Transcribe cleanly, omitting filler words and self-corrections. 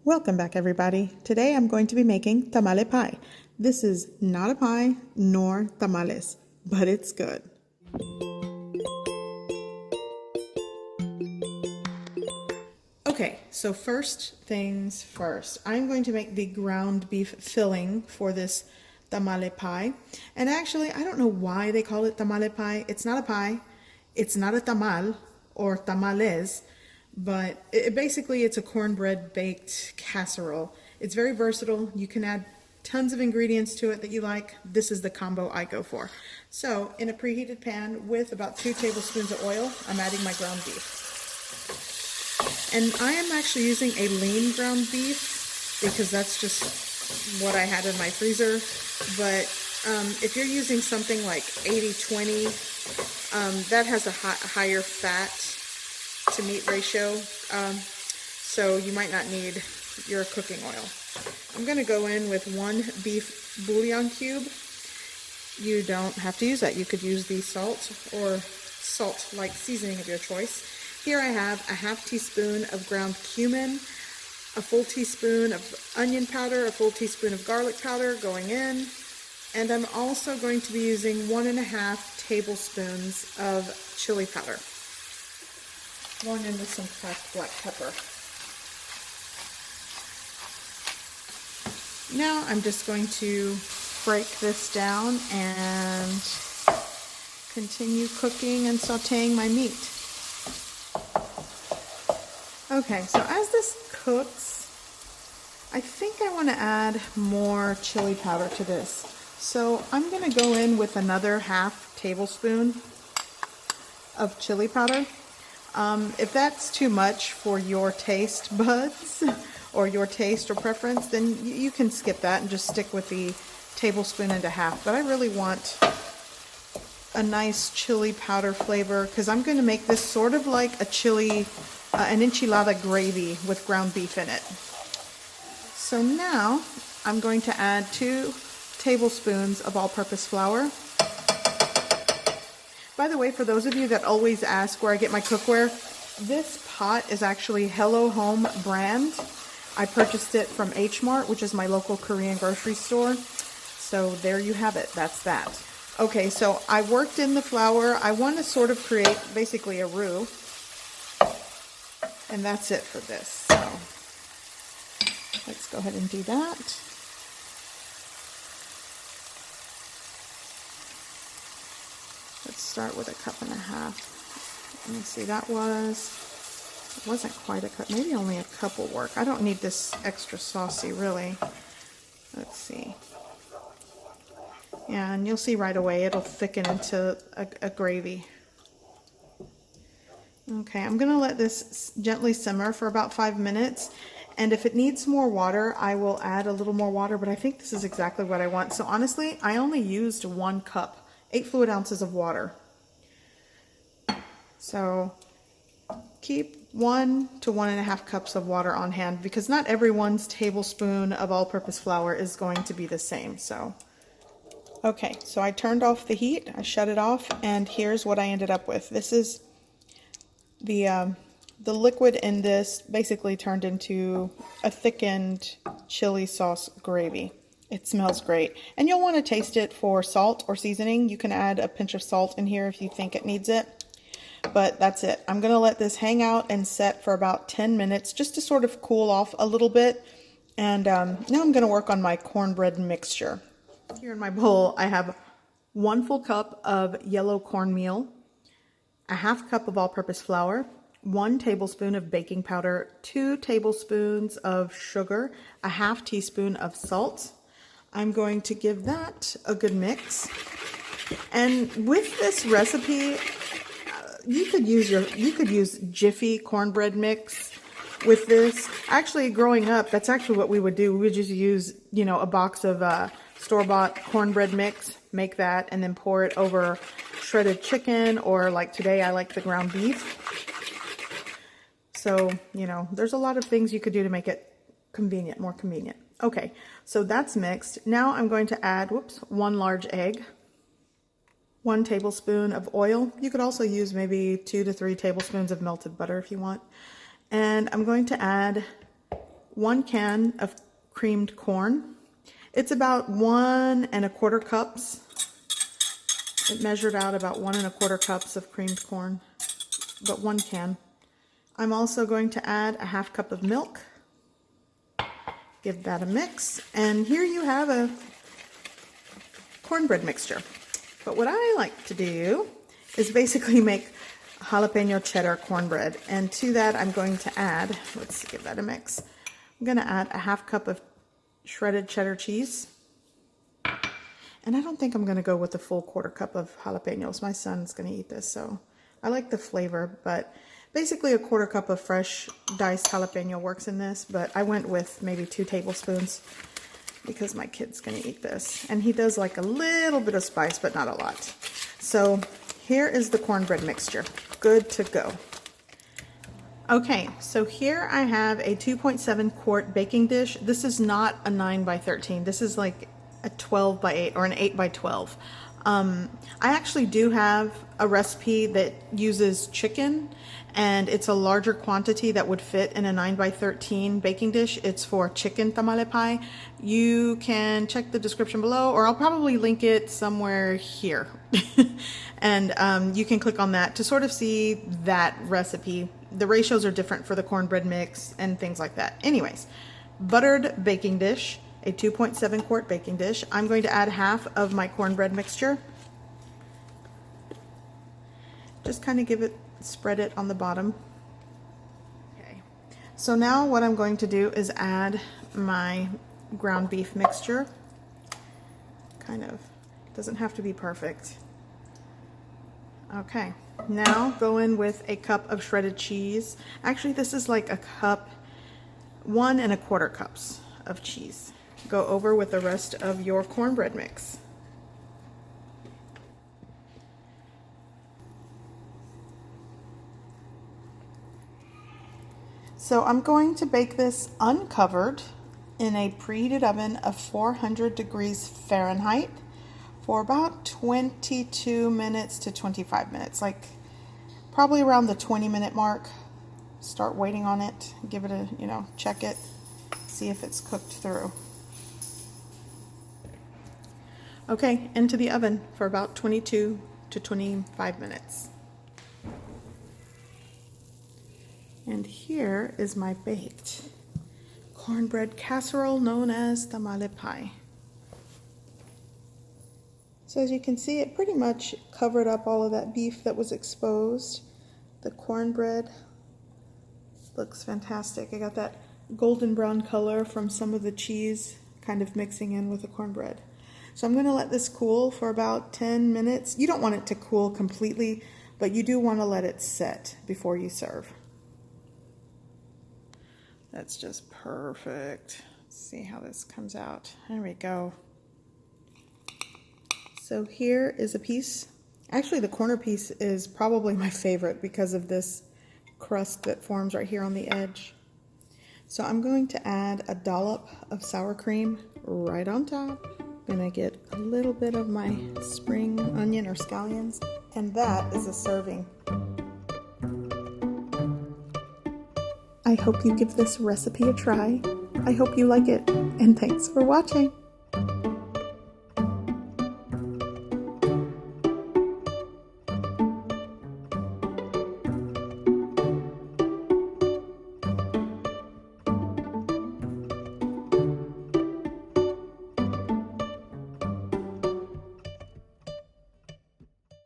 Welcome back, everybody. Today I'm going to be making tamale pie. This is not a pie nor tamales, but it's good. Okay, so first things first, I'm going to make the ground beef filling for this tamale pie. And actually, I don't know why they call it tamale pie. It's not a pie, it's not a tamal or tamales, but basically it's a cornbread baked casserole. It's very versatile. You can add tons of ingredients to it that you like. This is the combo I go for. So in a preheated pan with about 2 tablespoons of oil, I'm adding my ground beef. And I am actually using a lean ground beef because that's just what I had in my freezer. But if you're using something like 80-20, that has a higher fat to meat ratio. So you might not need your cooking oil. I'm going to go in with 1 beef bouillon cube. You don't have to use that. You could use the salt or salt-like seasoning of your choice. Here I have a ½ teaspoon of ground cumin, a full teaspoon of onion powder, a full teaspoon of garlic powder going in, and I'm also going to be using 1½ tablespoons of chili powder. Going in with some cracked black pepper. Now I'm just going to break this down and continue cooking and sauteing my meat. Okay, so as this cooks, I think I want to add more chili powder to this. So I'm going to go in with another ½ tablespoon of chili powder. If that's too much for your taste buds or your taste or preference, then you can skip that and just stick with the 1.5 tablespoons. But I really want a nice chili powder flavor because I'm going to make this sort of like a chili an enchilada gravy with ground beef in it. So now I'm going to add 2 tablespoons of all-purpose flour. By the way, for those of you that always ask where I get my cookware, this pot is actually Hello Home brand. I purchased it from H Mart, which is my local Korean grocery store. So there you have it. That's that. Okay, so I worked in the flour. I want to sort of create basically a roux. And that's it for this. So let's go ahead and do that. Let's start with 1.5 cups. Let me see, that wasn't quite a cup, maybe only a cup will work. I don't need this extra saucy, really. Let's see. Yeah, and you'll see right away it'll thicken into a gravy. Okay, I'm going to let this gently simmer for about 5 minutes, and if it needs more water, I will add a little more water, but I think this is exactly what I want. So honestly, I only used 1 cup, 8 fluid ounces of water. So keep 1 to 1.5 cups of water on hand because not everyone's tablespoon of all-purpose flour is going to be the same. So, okay, so I turned off the heat, I shut it off, and here's what I ended up with. This is the liquid in this basically turned into a thickened chili sauce gravy. It smells great. And you'll want to taste it for salt or seasoning. You can add a pinch of salt in here if you think it needs it. But that's it. I'm going to let this hang out and set for about 10 minutes just to sort of cool off a little bit. And now I'm going to work on my cornbread mixture. Here in my bowl, I have 1 full cup of yellow cornmeal, a ½ cup of all-purpose flour, 1 tablespoon of baking powder, 2 tablespoons of sugar, a ½ teaspoon of salt. I'm going to give that a good mix. And with this recipe, you could use Jiffy cornbread mix with this. Actually, growing up, that's actually what we would do. We would just use, a box of store-bought cornbread mix, make that, and then pour it over shredded chicken, or like today I like the ground beef. So, there's a lot of things you could do to make it convenient, more convenient. Okay, so that's mixed. Now I'm going to add, 1 large egg, 1 tablespoon of oil. You could also use maybe 2 to 3 tablespoons of melted butter if you want. And I'm going to add 1 can of creamed corn. It's about 1 1/4 cups. It measured out about 1 1/4 cups of creamed corn, but 1 can. I'm also going to add a 1/2 cup of milk. Give that a mix. And here you have a cornbread mixture. But what I like to do is basically make jalapeno cheddar cornbread. And to that, I'm going to add, let's give that a mix. I'm going to add a 1/2 cup of shredded cheddar cheese. And I don't think I'm going to go with the full 1/4 cup of jalapenos. My son's going to eat this, so I like the flavor. But basically a 1/4 cup of fresh diced jalapeno works in this. But I went with maybe 2 tablespoons because my kid's going to eat this. And he does like a little bit of spice, but not a lot. So here is the cornbread mixture. Good to go. Okay, so here I have a 2.7 quart baking dish. This is not a 9 by 13. This is like a 12 by 8 or an 8 by 12. I actually do have a recipe that uses chicken, and it's a larger quantity that would fit in a 9 by 13 baking dish. It's for chicken tamale pie. You can check the description below, or I'll probably link it somewhere here. And you can click on that to sort of see that recipe. The ratios are different for the cornbread mix and things like that. Anyways, buttered baking dish. A 2.7 quart baking dish. I'm going to add 1/2 of my cornbread mixture. Just kind of spread it on the bottom. Okay. So now what I'm going to do is add my ground beef mixture. Kind of, doesn't have to be perfect. Okay, now go in with a cup of shredded cheese. Actually, this is like a cup, 1 1/4 cups of cheese. Go over with the rest of your cornbread mix. So I'm going to bake this uncovered in a preheated oven of 400 degrees Fahrenheit for about 22 minutes to 25 minutes, like probably around the 20-minute mark. Start waiting on it, give it a, check it, see if it's cooked through. Okay, into the oven for about 22 to 25 minutes. And here is my baked cornbread casserole known as tamale pie. So as you can see, it pretty much covered up all of that beef that was exposed. The cornbread looks fantastic. I got that golden brown color from some of the cheese kind of mixing in with the cornbread. So I'm going to let this cool for about 10 minutes. You don't want it to cool completely, but you do want to let it set before you serve. That's just perfect. Let's see how this comes out. There we go. So here is a piece. Actually, the corner piece is probably my favorite because of this crust that forms right here on the edge. So I'm going to add a dollop of sour cream right on top. I'm gonna get a little bit of my spring onion or scallions, and that is a serving. I hope you give this recipe a try. I hope you like it, and thanks for watching.